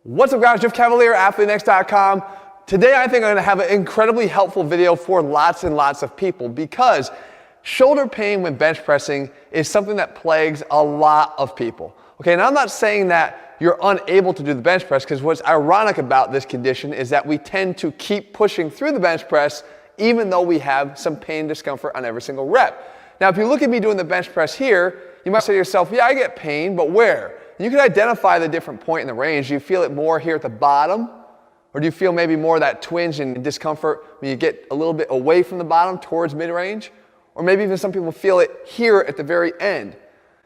What's up guys, 𝐄𝐗𝐏𝐄𝐓, ATHLEAN-X.com. Today I think I'm going to have an incredibly helpful video for lots and lots of people because shoulder pain when bench pressing is something that plagues a lot of people. Okay, and I'm not saying that you're unable to do the bench press, because what's ironic about this condition is that we tend to keep pushing through the bench press even though we have some pain and discomfort on every single rep. Now if you look at me doing the bench press here, you might say to yourself, yeah, I get pain, but where? You can identify the different point in the range. Do you feel it more here at the bottom? Or do you feel maybe more of that twinge and discomfort when you get a little bit away from the bottom towards mid-range? Or maybe even some people feel it here at the very end.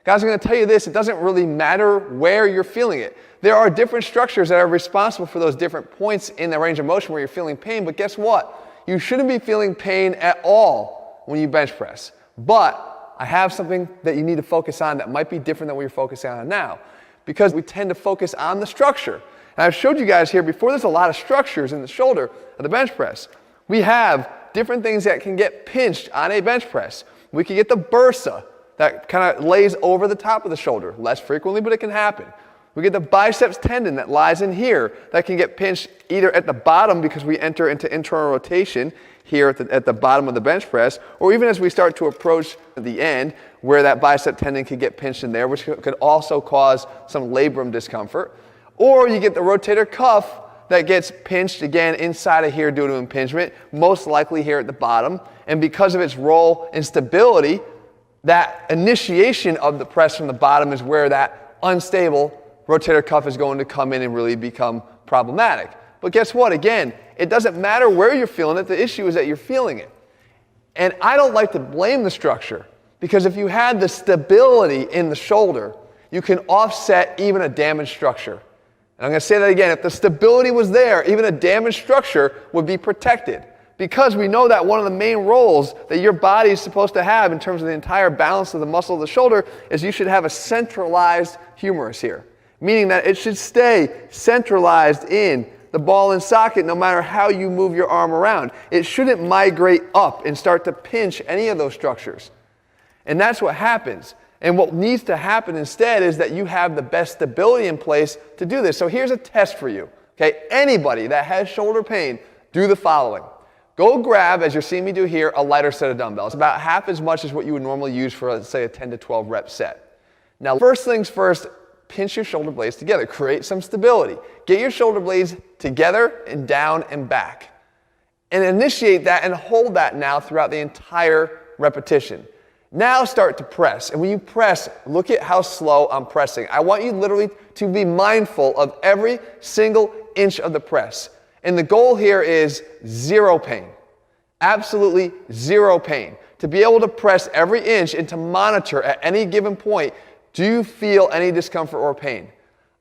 Guys, I'm going to tell you this, it doesn't really matter where you're feeling it. There are different structures that are responsible for those different points in the range of motion where you're feeling pain, but guess what? You shouldn't be feeling pain at all when you bench press. But I have something that you need to focus on that might be different than what you're focusing on now, because we tend to focus on the structure. And I've showed you guys here before, there's a lot of structures in the shoulder of the bench press. We have different things that can get pinched on a bench press. We can get the bursa that kind of lays over the top of the shoulder, less frequently, but it can happen. We get the biceps tendon that lies in here that can get pinched either at the bottom because we enter into internal rotation here at the bottom of the bench press, or even as we start to approach the end where that bicep tendon can get pinched in there, which could also cause some labrum discomfort. Or you get the rotator cuff that gets pinched again inside of here due to impingement, most likely here at the bottom. And because of its role in stability, that initiation of the press from the bottom is where that unstable rotator cuff is going to come in and really become problematic. But guess what? Again, it doesn't matter where you're feeling it. The issue is that you're feeling it. And I don't like to blame the structure, because if you had the stability in the shoulder, you can offset even a damaged structure. And I'm going to say that again. If the stability was there, even a damaged structure would be protected, because we know that one of the main roles that your body is supposed to have in terms of the entire balance of the muscle of the shoulder is you should have a centralized humerus here, meaning that it should stay centralized in the ball and socket no matter how you move your arm around. It shouldn't migrate up and start to pinch any of those structures. And that's what happens. And what needs to happen instead is that you have the best stability in place to do this. So here's a test for you. Okay, anybody that has shoulder pain, do the following. Go grab, as you're seeing me do here, a lighter set of dumbbells, about half as much as what you would normally use for, let's say, a 10 to 12 rep set. Now, first things first, pinch your shoulder blades together. Create some stability. Get your shoulder blades together and down and back. And initiate that and hold that now throughout the entire repetition. Now start to press. And when you press, look at how slow I'm pressing. I want you literally to be mindful of every single inch of the press. And the goal here is zero pain. Absolutely zero pain. To be able to press every inch and to monitor at any given point, do you feel any discomfort or pain?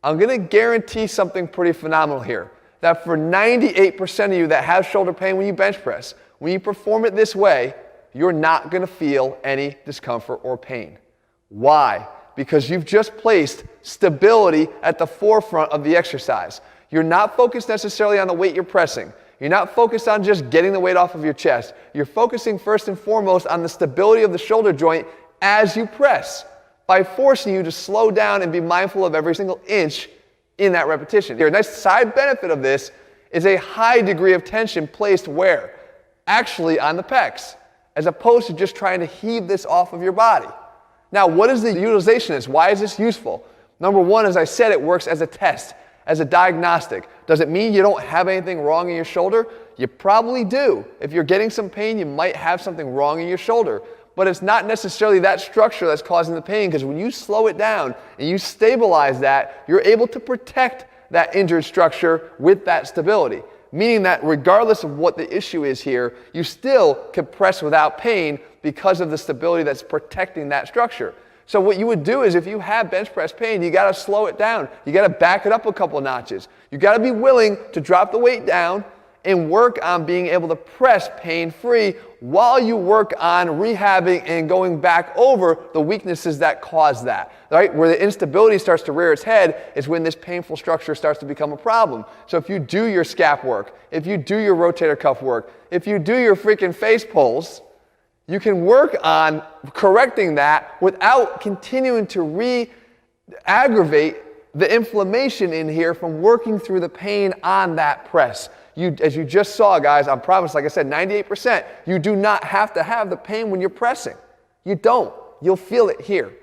I'm going to guarantee something pretty phenomenal here. That for 98% of you that have shoulder pain when you bench press, when you perform it this way, you're not going to feel any discomfort or pain. Why? Because you've just placed stability at the forefront of the exercise. You're not focused necessarily on the weight you're pressing. You're not focused on just getting the weight off of your chest. You're focusing first and foremost on the stability of the shoulder joint as you press, by forcing you to slow down and be mindful of every single inch in that repetition. Here, a nice side benefit of this is a high degree of tension placed where? Actually on the pecs, as opposed to just trying to heave this off of your body. Now, what is the utilization of this? Why is this useful? Number one, as I said, it works as a test, as a diagnostic. Does it mean you don't have anything wrong in your shoulder? You probably do. If you're getting some pain, you might have something wrong in your shoulder. But it's not necessarily that structure that's causing the pain, because when you slow it down and you stabilize that, you're able to protect that injured structure with that stability. Meaning that regardless of what the issue is here, you still can press without pain because of the stability that's protecting that structure. So what you would do is, if you have bench press pain, you got to slow it down. You got to back it up a couple of notches. You got to be willing to drop the weight down and work on being able to press pain-free while you work on rehabbing and going back over the weaknesses that cause that. Right? Where the instability starts to rear its head is when this painful structure starts to become a problem. So if you do your scap work, if you do your rotator cuff work, if you do your freaking face pulls, you can work on correcting that without continuing to re-aggravate the inflammation in here from working through the pain on that press. As you just saw, guys, I promise, like I said, 98%, you do not have to have the pain when you're pressing. You don't. You'll feel it here.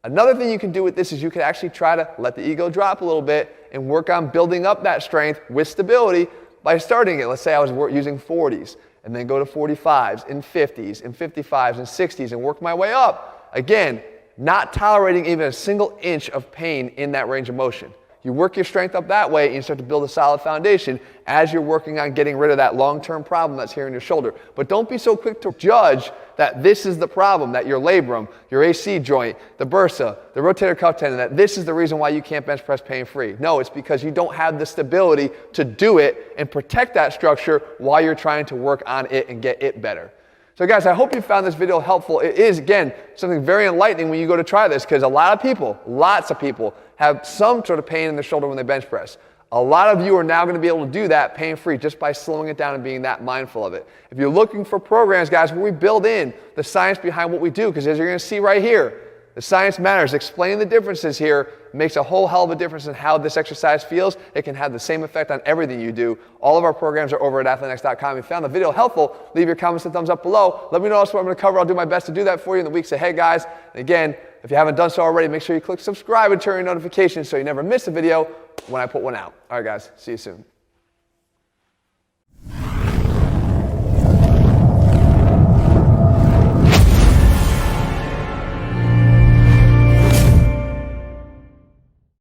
Another thing you can do with this is you can actually try to let the ego drop a little bit and work on building up that strength with stability by starting it. Let's say I was using 40s and then go to 45s and 50s and 55s and 60s and work my way up. Again, not tolerating even a single inch of pain in that range of motion. You work your strength up that way and you start to build a solid foundation as you're working on getting rid of that long-term problem that's here in your shoulder. But don't be so quick to judge that this is the problem, that your labrum, your AC joint, the bursa, the rotator cuff tendon, that this is the reason why you can't bench press pain-free. No, it's because you don't have the stability to do it and protect that structure while you're trying to work on it and get it better. So guys, I hope you found this video helpful. It is, again, something very enlightening when you go to try this, because a lot of people, lots of people, have some sort of pain in their shoulder when they bench press. A lot of you are now going to be able to do that pain-free just by slowing it down and being that mindful of it. If you're looking for programs, guys, where we build in the science behind what we do, because as you're going to see right here, the science matters. Explaining the differences here makes a whole hell of a difference in how this exercise feels. It can have the same effect on everything you do. All of our programs are over at ATHLEAN-X.com. If you found the video helpful, leave your comments and thumbs up below. Let me know what I'm going to cover. I'll do my best to do that for you in the weeks ahead, guys. And again, if you haven't done so already, make sure you click subscribe and turn on your notifications so you never miss a video when I put one out. All right, guys. See you soon.